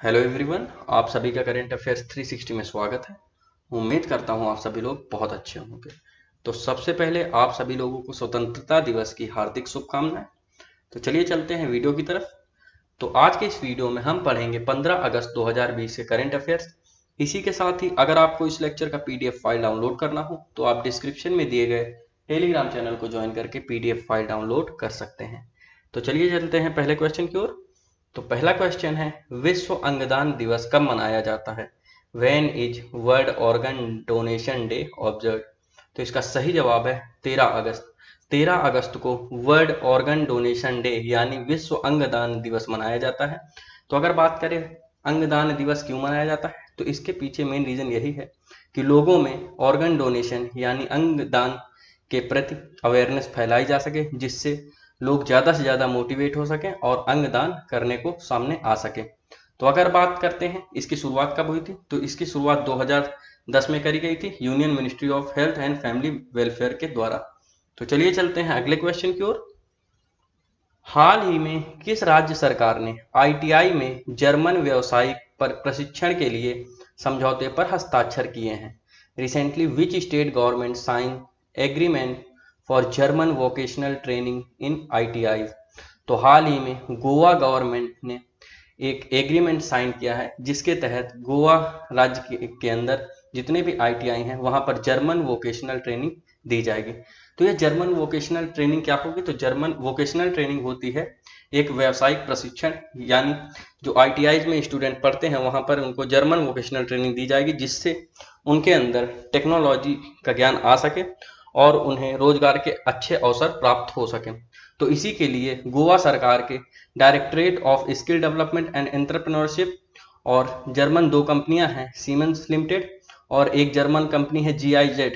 Hello everyone, आप सभी का करेंट अफेयर्स 360 में स्वागत है। उम्मीद करता हूं आप सभी लोग बहुत अच्छे होंगे। तो सबसे पहले आप सभी लोगों को स्वतंत्रता दिवस की हार्दिक शुभकामनाएं। तो चलिए चलते हैं वीडियो की तरफ। तो आज के इस वीडियो में हम पढ़ेंगे 15 अगस्त 2020 के करेंट अफेयर्स। इसी के साथ ही अगर आपको इस लेक्चर का पीडीएफ फाइल डाउनलोड करना हो तो आप डिस्क्रिप्शन में दिए गए टेलीग्राम चैनल को ज्वाइन करके पीडीएफ फाइल डाउनलोड कर सकते हैं। तो चलिए चलते हैं पहले क्वेश्चन की ओर। तो पहला क्वेश्चन है, विश्व अंगदान दिवस कब मनाया जाता है? When is world organ donation day observe? तो इसका सही जवाब है 13 अगस्त। 13 अगस्त को वर्ल्ड ऑर्गन डोनेशन डे यानी विश्व अंगदान दिवस मनाया जाता है। तो अगर बात करें अंगदान दिवस क्यों मनाया जाता है, तो इसके पीछे मेन रीजन यही है कि लोगों में ऑर्गन डोनेशन यानी अंगदान के प्रति अवेयरनेस फैलाई जा सके, जिससे लोग ज़्यादा से ज़्यादा मोटिवेट हो सकें और अंगदान करने को सामने आ सके। तो अगर बात करते हैं इसकी शुरुआत कब हुई थी, तो इसकी शुरुआत 2010 में करी गई थी union ministry of health and family welfare के द्वारा। तो चलिए चलते हैं अगले क्वेश्चन की ओर। हाल ही में किस राज्य सरकार ने आईटीआई में जर्मन व्यावसायिक पर प्रशिक्षण के लिए समझौते पर हस्ताक्षर किए हैं? Recently which state government sign agreement for German vocational training in ITI? तो हाल ही में गोवा गवर्नमेंट ने एक एग्रीमेंट साइन किया है जिसके तहत गोवा राज्य के अंदर जितने भी आईटीआई हैं वहां पर जर्मन वोकेशनल ट्रेनिंग दी जाएगी। तो ये जर्मन वोकेशनल ट्रेनिंग क्या होगी? तो जर्मन वोकेशनल ट्रेनिंग होती है एक व्यावसायिक प्रशिक्षण, यानी जो आईटीआई में स्टूडेंट पढ़ते हैं वहां पर उनको जर्मन वोकेशनल ट्रेनिंग दी जाएगी, जिससे उनके अंदर टेक्नोलॉजी का ज्ञान आ सके और उन्हें रोजगार के अच्छे अवसर प्राप्त हो सके। तो इसी के लिए गोवा सरकार के directorate of skill development and entrepreneurship और जर्मन दो कंपनियां हैं, सीमेंस लिमिटेड और एक जर्मन कंपनी है GIZ,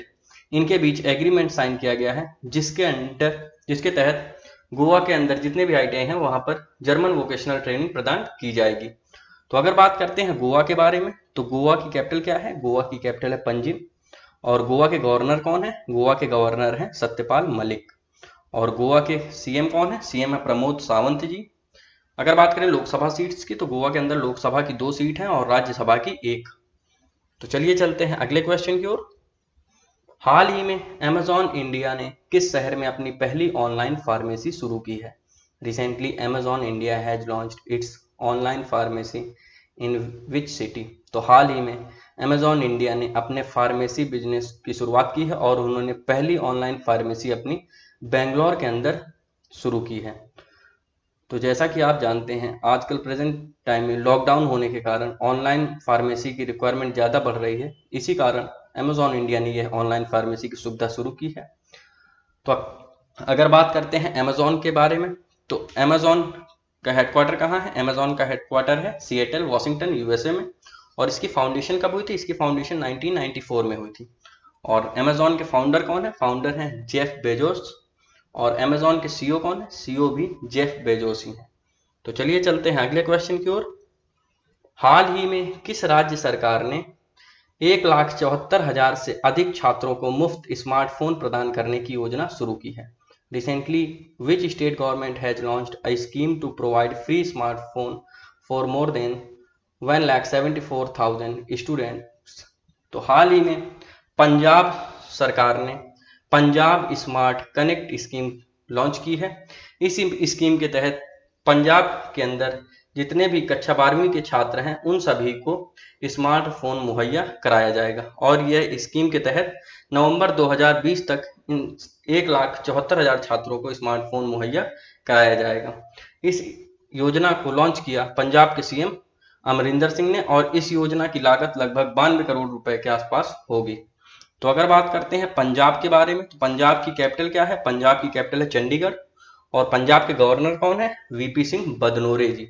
इनके बीच एग्रीमेंट साइन किया गया है जिसके तहत गोवा के अंदर जितने भी आईटीआई हैं वहां पर जर्मन वोकेशनल ट्रेनिंग प्रदान की जाएगी। तो अगर बात करते हैं गोवा के बारे में, तो गोवा की कैपिटल क्या है? गोवा की कैपिटल है पंजिम। और गोवा के गवर्नर कौन है? गोवा के गवर्नर हैं सत्यपाल मलिक। और गोवा के सीएम कौन है? सीएम है प्रमोद सावंत जी। अगर बात करें लोकसभा सीट्स की, तो गोवा के अंदर लोकसभा की 2 सीट हैं और राज्यसभा की 1। तो चलिए चलते हैं अगले क्वेश्चन की ओर। हाल ही में अमेजॉन इंडिया ने किस शहर में अपनी पहली ऑनलाइन फार्मेसी शुरू की है? Recently Amazon India has launched it's online pharmacy in which city? तो हाल ही में अमेजॉन इंडिया ने अपने फार्मेसी बिजनेस की शुरुआत की है और उन्होंने पहली ऑनलाइन फार्मेसी अपनी बेंगलोर के अंदर शुरू की है। तो जैसा कि आप जानते हैं आजकल प्रेजेंट टाइम में लॉकडाउन होने के कारण ऑनलाइन फार्मेसी की रिक्वायरमेंट ज़्यादा बढ़ रही है, इसी कारण अमेजॉन इंडिया ने यह ऑनलाइन फार्मेसी की सुविधा शुरू की है। तो अगर बात करते हैं अमेजॉन के बारे में, तो अमेजॉन का हेडक्वार्टर कहाँ है? अमेजॉन का हेडक्वार्टर है सिएटल वॉशिंगटन यूएसए में। और इसकी फाउंडेशन कब हुई थी? इसकी फाउंडेशन 1994 में हुई थी। और अमेजॉन के फाउंडर कौन है? फाउंडर हैं जेफ बेजोस। और अमेजॉन के सीईओ कौन है? सीईओ भी जेफ बेजोस ही हैं। तो चलिए चलते हैं अगले क्वेश्चन की ओर। हाल ही में किस राज्य सरकार ने 1,74,000 से अधिक छात्रों को मुफ्त स्मार्टफोन प्रदान करने की योजना शुरू की है? Recently which state government has launched a scheme to provide free smartphone for more than 1,74,000 students? तो हाल ही में पंजाब सरकार ने Punjab smart connect scheme launch की है। इस स्कीम के तहत पंजाब के अंदर जितने भी कक्षा 12वीं के छात्र हैं उन सभी को स्मार्टफोन मुहैया कराया जाएगा। और यह स्कीम के तहत नवंबर 2020 तक 1,74,000 छात्रों को स्मार्टफोन मुहैया कराया जाएगा। इस योजना को लॉन्च किया पंजाब के सीएम अमरिंदर सिंह ने और इस योजना की लागत लगभग 92 करोड़ रुपए के आसपास होगी। तो अगर बात करते हैं पंजाब के बारे में, तो पंजाब की कैपिटल क्या है? पंजाब की कैपिटल है चंडीगढ़। और पंजाब के गवर्नर कौन है? वीपी सिंह बदनोरे जी।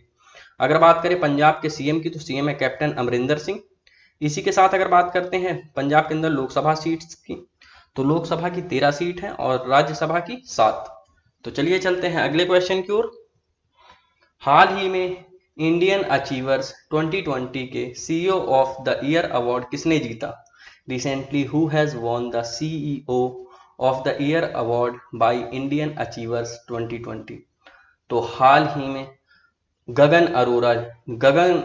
अगर बात करें पंजाब के सीएम की, तो सीएम है कैप्टन अमरिंदर सिंह। इसी के साथ अगर बात करते हैं पंजाब के अंदर लोकसभा सीट्स की, तो लोकसभा की 13 सीट है और राज्यसभा की 7। तो चलिए चलते हैं अगले क्वेश्चन की ओर। हाल ही में इंडियन अचीवर्स 2020 के CEO of the year award किसने जीता? Recently who has won the CEO of the year award by Indian achievers 2020? तो हाल ही में गगन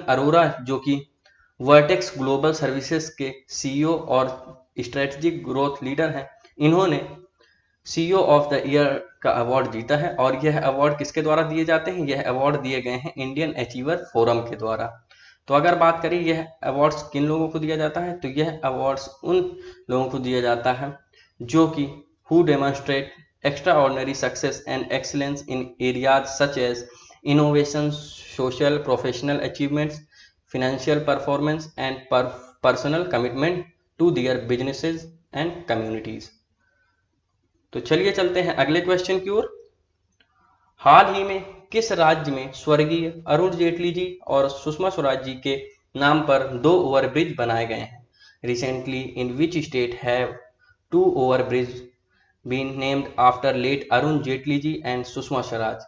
अरोरा जो कि वर्टेक्स ग्लोबल सर्विसेज के सीईओ और स्ट्रेटेजिक ग्रोथ लीडर हैं, इन्होंने सीईओ ऑफ द ईयर का अवार्ड जीता है। और यह अवार्ड किसके द्वारा दिए जाते हैं? यह अवार्ड दिए गए हैं इंडियन अचीवर फोरम के द्वारा। तो अगर बात करें यह अवार्ड्स किन लोगों को दिया जाता है, तो यह अवार्ड्स उन लोगों को दिया जाता है जो कि who demonstrate extraordinary success and excellence in areas such as innovation, social professional achievements, financial performance and personal commitment to their businesses and communities। तो चलिए चलते हैं अगले क्वेश्चन की ओर। हाल ही में किस राज्य में स्वर्गीय अरुण जेटली जी और सुषमा स्वराज जी के नाम पर 2 ओवरब्रिज बनाए गए हैं? Recently in which state have 2 overbridge been named after late Arun Jaitley ji and Sushma Swaraj?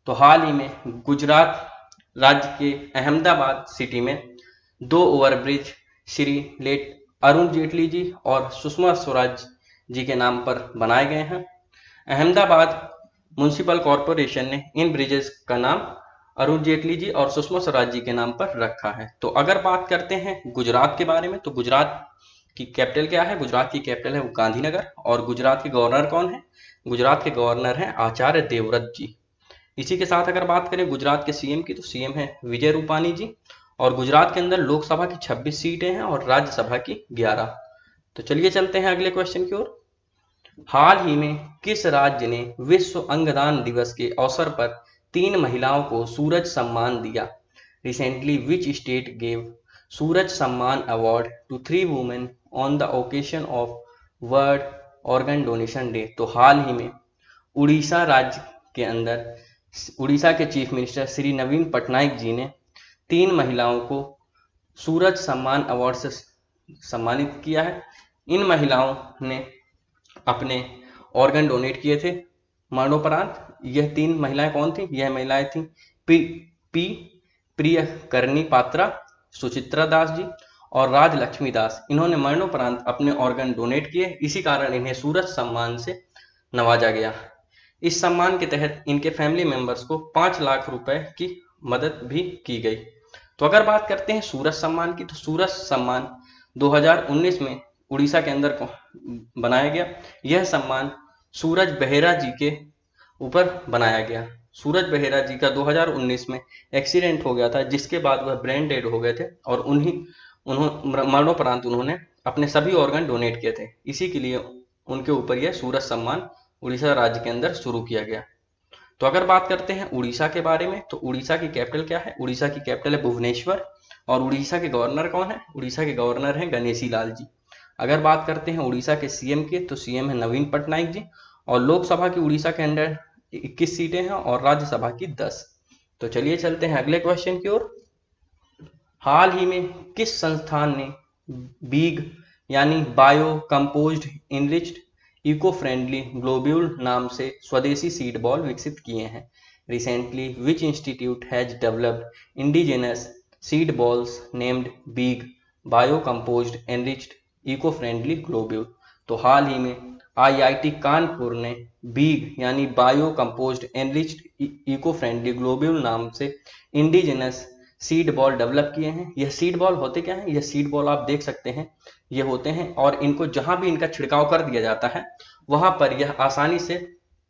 तो हाल ही में गुजरात राज्य के अहमदाबाद सिटी में 2 ओवरब्रिज श्री लेट अरुण जेटली जी और सुषमा स्वराज जी के नाम पर बनाए गए हैं। अहमदाबाद म्युनिसिपल कॉरपोरेशन ने इन ब्रिजेस का नाम अरुण जेटली जी और सुषमा स्वराज जी के नाम पर रखा है। तो अगर बात करते हैं गुजरात के बारे में, तो गुजरात की कैपिटल क्या है? गुजरात की कैपिटल है वो गांधीनगर। और गुजरात के गवर्नर कौन है? गुजरात के गवर्नर हैं आचार्य देवव्रत जी। इसी के साथ अगर बात करें गुजरात के सीएम की, तो सीएम है विजय रूपानी जी। और गुजरात के अंदर लोकसभा की 26 सीटें हैं और राज्यसभा की 11। तो चलिए चलते हैं अगले क्वेश्चन की ओर। हाल ही में किस राज्य ने विश्व अंगदान दिवस के अवसर पर 3 महिलाओं को सूरज सम्मान दिया? Recently which state gave Suraj Samman award to 3 women on the occasion of world organ donation day? तो हाल ही में उड़ीसा राज्य के अंदर उड़ीसा के चीफ मिनिस्टर श्री नवीन पटनायक जी ने 3 महिलाओं को सूरज सम्मान अवार्ड से सम्मानित किया है। इन महिलाओं ने अपने ऑर्गन डोनेट किए थे मरणोपरांत। यह 3 महिलाएं कौन थी? यह महिलाएं थी पी प्रियकर्णी पात्रा, सुचित्रा दास जी और राजलक्ष्मी दास। इन्होंने मरणोपरांत अपने ऑर्गन डोनेट किए, इसी कारण इन्हें सूरज सम्मान से नवाजा गया। इस सम्मान के तहत इनके फैमिली मेंबर्स को 5 लाख रुपए की मदद भी की गई। तो अगर बात करते हैं सूरज सम्मान की, तो सूरज सम्मान 2019 में उड़ीसा के अंदर बनाया गया। यह सम्मान सूरज बेहरा जी के ऊपर बनाया गया। सूरज बेहरा जी का 2019 में एक्सीडेंट हो गया था, जिसके बाद वह ब्रेन डेड हो गए थे और मरणोपरांत उन्होंने अपने सभी ऑर्गन डोनेट किए थे। इसी के लिए उनके ऊपर यह सूरज सम्मान उड़ीसा राज्य के अंदर शुरू किया गया। तो अगर बात करते हैं उड़ीसा के बारे में, तो उड़ीसा की कैपिटल क्या है? उड़ीसा की कैपिटल है भुवनेश्वर। और उड़ीसा के गवर्नर कौन है? उड़ीसा के गवर्नर हैं गणेशी लाल जी। अगर बात करते हैं उड़ीसा के सीएम की, तो सीएम है नवीन पटनायक जी। और लोकसभा की उड़ीसा के अंदर 21 सीटें हैं और राज्यसभा की 10। तो चलिए चलते हैं अगले क्वेश्चन की ओर। हाल ही में किस संस्थान ने बीग यानी bio composed enriched eco friendly globule नाम से स्वदेशी सीड बॉल विकसित किए हैं? Recently which institute has developed indigenous seed balls named BEEG bio composed enriched eco friendly globule? तो हाल ही में आईआईटी कानपुर ने बीग यानी bio composed enriched eco friendly globule नाम से इंडिजिनस सीड बॉल डेवलप किए हैं। यह सीड बॉल होते क्या हैं? यह सीड बॉल आप देख सकते हैं, ये होते हैं और इनको जहां भी इनका छिड़काव कर दिया जाता है वहां पर यह आसानी से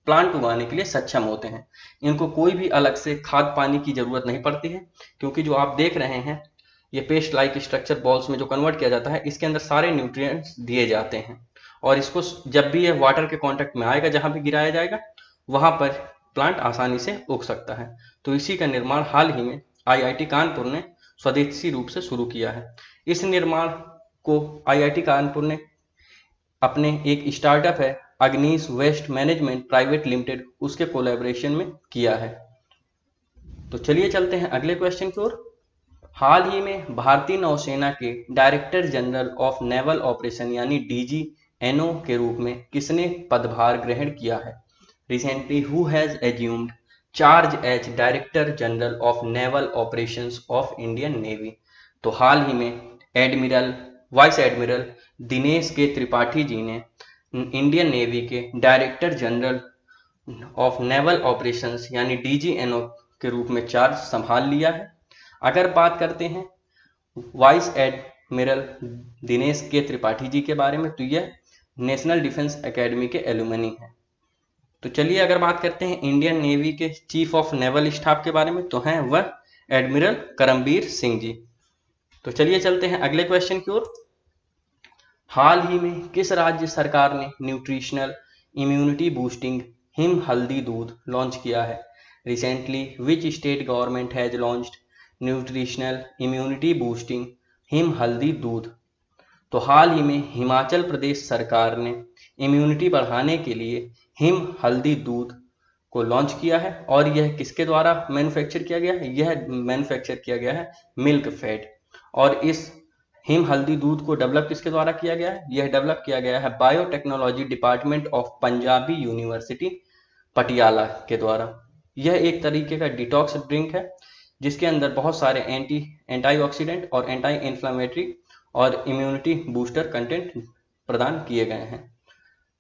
प्लांट उगाने के लिए सक्षम होते हैं। इनको कोई भी अलग से खाद पानी की जरूरत नहीं पड़ती है, क्योंकि जो आप देख रहे हैं ये पेस्ट लाइक स्ट्रक्चर बॉल्स में जो कन्वर्ट किया जाता है, इसके अंदर सारे न्यूट्रिएंट्स दिए जाते हैं और इसको जब भी यह वाटर के कांटेक्ट में आएगा, जहां भी गिराया जाएगा वहां पर प्लांट आसानी से उग सकता है। तो इसी का निर्माण हाल ही में आईआईटी कानपुर ने स्वदेशी रूप से शुरू किया है। इस निर्माण को आईआईटी कानपुर ने अपने एक स्टार्टअप है अग्निश वेस्ट मैनेजमेंट प्राइवेट लिमिटेड, उसके कोलैबोरेशन में किया है। तो चलिए चलते हैं अगले क्वेश्चन की ओर। हाल ही में भारतीय नौसेना के director general of naval operation यानी डीजीएनओ के रूप में किसने पदभार ग्रहण किया है? Recently who has assumed charge as director general of naval operations of Indian navy? तो हाल ही में वाइस एडमिरल दिनेश के त्रिपाठी जी ने इंडियन नेवी के director general of naval operations यानी डीजीएनओ के रूप में चार्ज संभाल लिया है। अगर बात करते हैं वाइस एडमिरल दिनेश के त्रिपाठी जी के बारे में, तो यह नेशनल डिफेंस एकेडमी के एलुमनी हैं। तो चलिए अगर बात करते हैं इंडियन नेवी के चीफ ऑफ नेवल स्टाफ के बारे में, तो हैं वह एडमिरल करमबीर सिंह जी। तो चलिए चलते हैं अगले क्वेश्चन की ओर। हाल ही में किस राज्य सरकार ने न्यूट्रिशनल इम्यूनिटी बूस्टिंग हिम हल्दी दूध लॉन्च किया है? Recently which state government has launched nutritional immunity boosting him हल्दी दूध? तो हाल ही में हिमाचल प्रदेश सरकार ने इम्यूनिटी बढ़ाने के लिए हिम हल्दी दूध को लॉन्च किया है। और यह किसके द्वारा मैन्युफैक्चर किया गया है? यह मैन्युफैक्चर किया गया है मिल्क फेड। और इस हिम हल्दी दूध को डेवलप किसके द्वारा किया गया है? यह डेवलप किया गया है biotechnology department of Punjabi university Patiala के द्वारा। यह एक तरीके का डिटॉक्स ड्रिंक है जिसके अंदर बहुत सारे एंटीऑक्सीडेंट और एंटी इन्फ्लेमेटरी और इम्यूनिटी बूस्टर कंटेंट प्रदान किए गए हैं।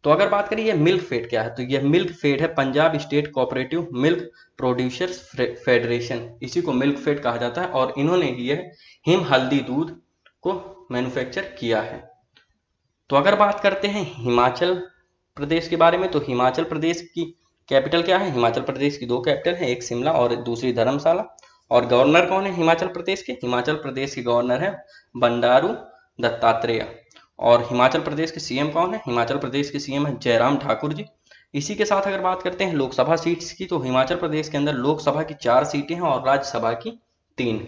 तो अगर बात करें यह मिल्क फेड क्या है, तो यह मिल्क फेड है Punjab state cooperative milk producers federation, इसी को मिल्क फेड कहा जाता है। और इन्होंने यह हिम हल्दी दूध को मैन्युफैक्चर किया है। तो अगर बात करते हैं हिमाचल प्रदेश के बारे में, तो हिमाचल प्रदेश की कैपिटल क्या है? हिमाचल प्रदेश की दो कैपिटल है, एक शिमला और दूसरी धर्मशाला। और गवर्नर कौन है हिमाचल प्रदेश के? हिमाचल प्रदेश के गवर्नर है बंडारू दत्तात्रेय। और हिमाचल प्रदेश के सीएम कौन है? हिमाचल प्रदेश के सीएम है जयराम ठाकुर जी। इसी के साथ अगर बात करते हैं लोकसभा सीट्स की, तो हिमाचल प्रदेश के अंदर लोकसभा की 4 सीटें हैं और राज्यसभा की 3।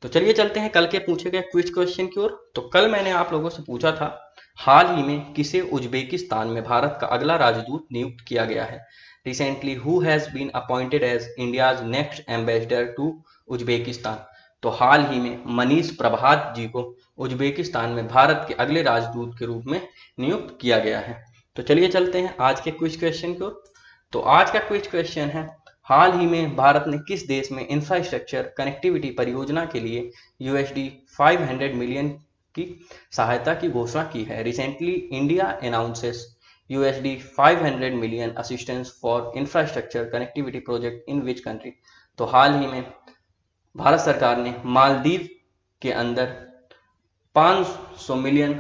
तो चलिए चलते हैं कल के पूछे गए क्विज क्वेश्चन की ओर। तो कल मैंने आप लोगों से पूछा था हाल ही में किसे उज्बेकिस्तान में भारत का अगला राजदूत नियुक्त किया गया है? Recently who has been appointed as India's next ambassador to Uzbekistan? तो हाल ही में मनीष प्रभात जी को उज्बेकिस्तान में भारत के अगले राजदूत के रूप में नियुक्त किया गया है। तो चलिए चलते हैं आज के क्विज क्वेश्चन की ओर। तो आज का क्विज क्वेश्चन है हाल ही में भारत ने किस देश में इंफ्रास्ट्रक्चर कनेक्टिविटी परियोजना के लिए $500 मिलियन की सहायता की घोषणा की है? Recently India announces $500 million assistance for infrastructure connectivity project in which country? तो हाल ही में भारत सरकार ने मालदीव के अंदर $500 मिलियन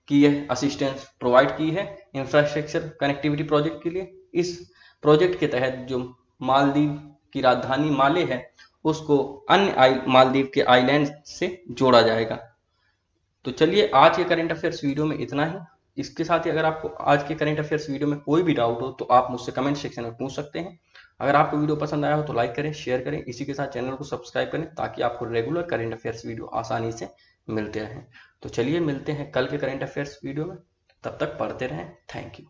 की यह असिस्टेंस प्रोवाइड की है इंफ्रास्ट्रक्चर कनेक्टिविटी प्रोजेक्ट के लिए। इस प्रोजेक्ट के तहत जो मालदीव की राजधानी माले है उसको अन्य मालदीव के आइलैंड से जोड़ा जाएगा। तो चलिए आज के करंट अफेयर्स वीडियो में इतना ही। इसके साथ ही अगर आपको आज के करंट अफेयर्स वीडियो में कोई भी डाउट हो तो आप मुझसे कमेंट सेक्शन में पूछ सकते हैं। अगर आपको वीडियो पसंद आया हो तो लाइक करें, शेयर करें, इसी के साथ चैनल को सब्सक्राइब करें ताकि आपको रेगुलर करंट अफेयर्स वीडियो आसानी से मिलते रहें। तो चलिए मिलते हैं कल के करंट अफेयर्स वीडियो में, तब तक पढ़ते रहें। Thank you.